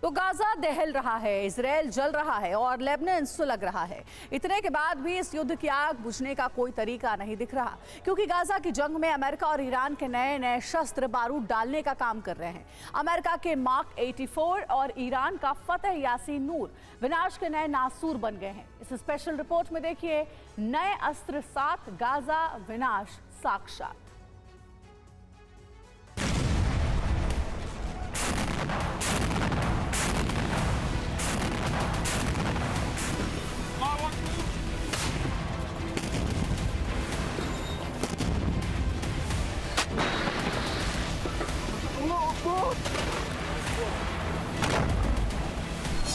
तो गाजा दहल रहा है, इजराइल जल रहा है और लेबनान सुलग रहा है। इतने के बाद भी इस युद्ध की आग बुझने का कोई तरीका नहीं दिख रहा, क्योंकि गाजा की जंग में अमेरिका और ईरान के नए नए शस्त्र बारूद डालने का काम कर रहे हैं। अमेरिका के मार्क 84 और ईरान का फतेह यासीन नूर विनाश के नए नासूर बन गए हैं। इस स्पेशल रिपोर्ट में देखिए, नए अस्त्र साथ गाजा विनाश साक्षात।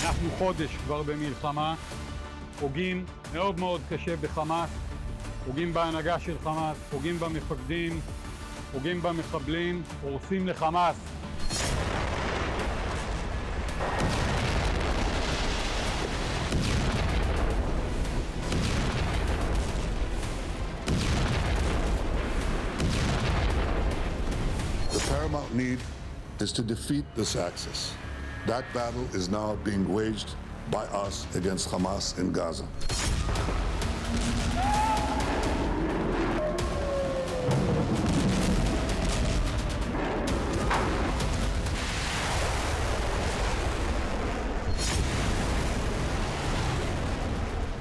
אנחנו חודש כבר במלחמה, פוגעים מאוד מאוד קשה בחמאס, פוגעים בהנהגה של חמאס, פוגעים במפקדים, פוגעים במחבלים, הורסים לחמאס. The paramount need is to defeat this axis. That battle is now being waged by us against Hamas in Gaza.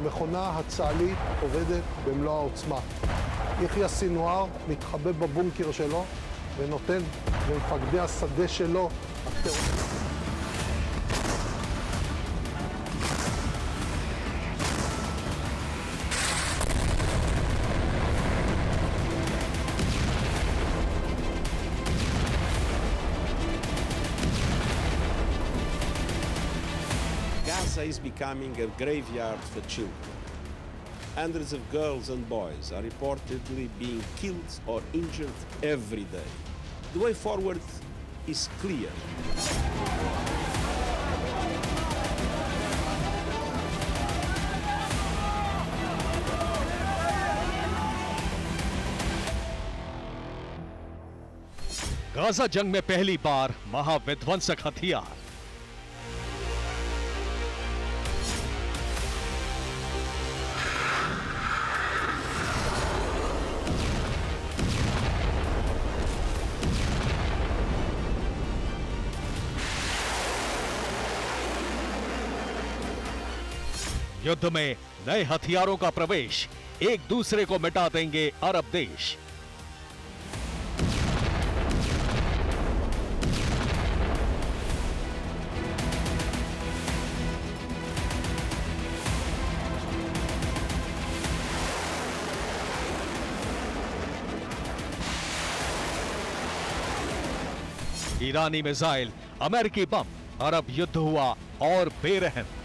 המכונה הצה"לית עובדת במלוא העוצמה. יחיא סינואר מתחבא בבונקר שלו ונותן למפקדי השדה שלו הטרור. Gaza is becoming a graveyard for children. Hundreds of girls and boys are reportedly being killed or injured every day. The way forward is clear. Gaza जंग में पहली बार महाविध्वंसक हथियार। युद्ध में नए हथियारों का प्रवेश, एक दूसरे को मिटा देंगे अरब देश। ईरानी मिसाइल, अमेरिकी बम, अरब युद्ध हुआ और बेरहम।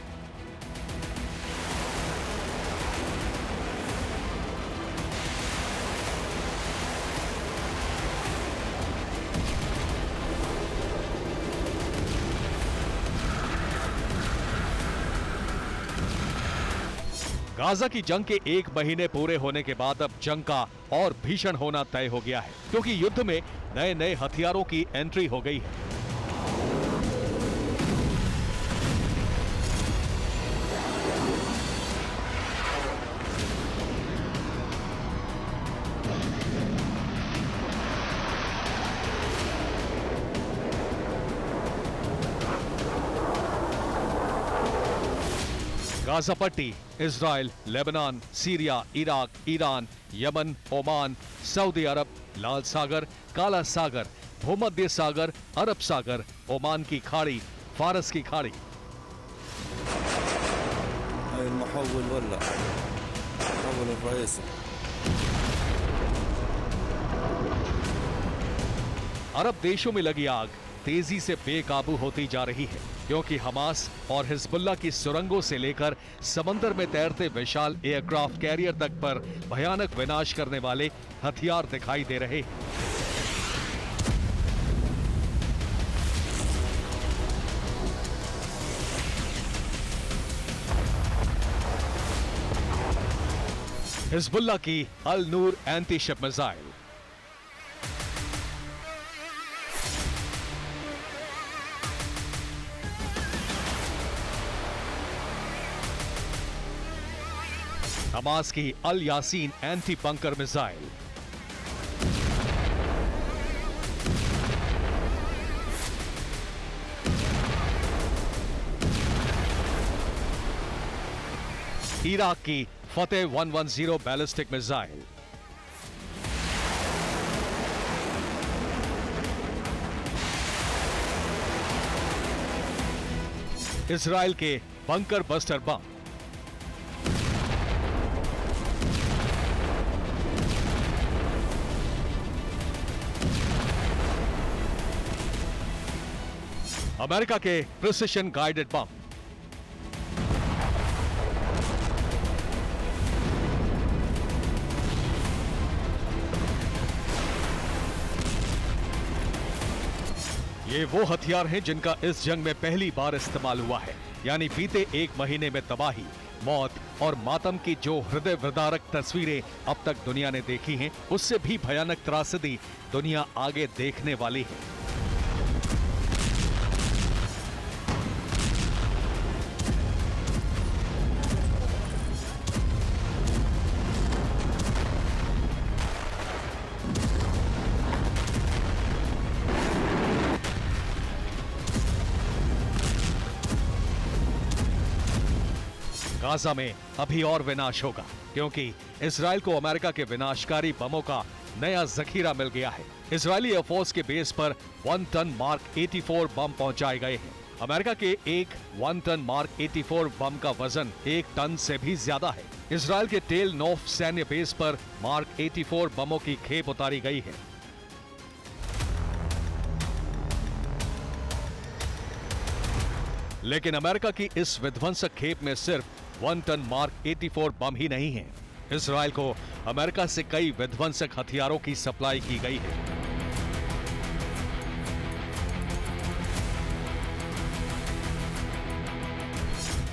गाजा की जंग के 1 महीने पूरे होने के बाद अब जंग का और भीषण होना तय हो गया है, क्योंकि युद्ध में नए नए हथियारों की एंट्री हो गई है। गाजा पट्टी, Israel, Lebanon, Syria, Iraq, Iran, Yemen, Oman, Saudi Arab, लाल सागर, काला सागर, भूमध्य सागर, अरब सागर, ओमान की खाड़ी, फारस की खाड़ी। अरब देशों में लगी आग तेजी से बेकाबू होती जा रही है, क्योंकि हमास और हिजबुल्लाह की सुरंगों से लेकर समंदर में तैरते विशाल एयरक्राफ्ट कैरियर तक पर भयानक विनाश करने वाले हथियार दिखाई दे रहे हैं। हिजबुल्लाह की Al Noor anti ship missile. Hamas की Al Yassin anti bunker missile. Iraq की फतेह 110 बैलिस्टिक मिसाइल। इजराइल के बंकर बस्टर बम। अमेरिका के प्रिसिशन गाइडेड बम। ये वो हथियार हैं जिनका इस जंग में पहली बार इस्तेमाल हुआ है, यानी बीते एक महीने में तबाही, मौत और मातम की जो हृदय विदारक तस्वीरें अब तक दुनिया ने देखी हैं, उससे भी भयानक त्रासदी दुनिया आगे देखने वाली है। गाजा में अभी और विनाश होगा, क्योंकि इजराइल को अमेरिका के विनाशकारी बमों का नया जखीरा मिल गया है। इजरायली एयरफोर्स के बेस पर 1 टन मार्क 84 बम पहुंचाए गए हैं। अमेरिका के एक 1 टन मार्क 84 बम का वजन 1 टन से भी ज्यादा है। इजराइल के टेल नोफ सैन्य बेस पर मार्क 84 बमों की खेप उतारी गई है। लेकिन अमेरिका की इस विध्वंसक खेप में सिर्फ 1 टन मार्क 84 बम ही नहीं है। इजराइल को अमेरिका से कई विध्वंसक हथियारों की सप्लाई की गई है।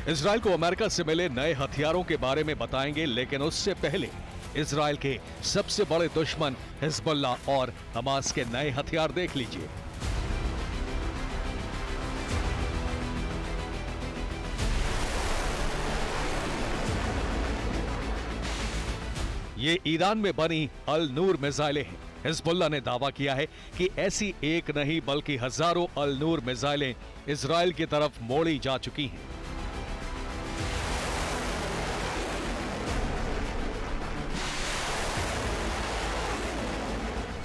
इजराइल को अमेरिका से मिले नए हथियारों के बारे में बताएंगे, लेकिन उससे पहले इजराइल के सबसे बड़े दुश्मन हिजबुल्लाह और हमास के नए हथियार देख लीजिए। ये ईरान में बनी अल नूर मिसाइलें हैं। हिजबुल्लाह ने दावा किया है कि ऐसी एक नहीं बल्कि हजारों अल नूर मिसाइलें इजराइल की तरफ मोड़ी जा चुकी हैं।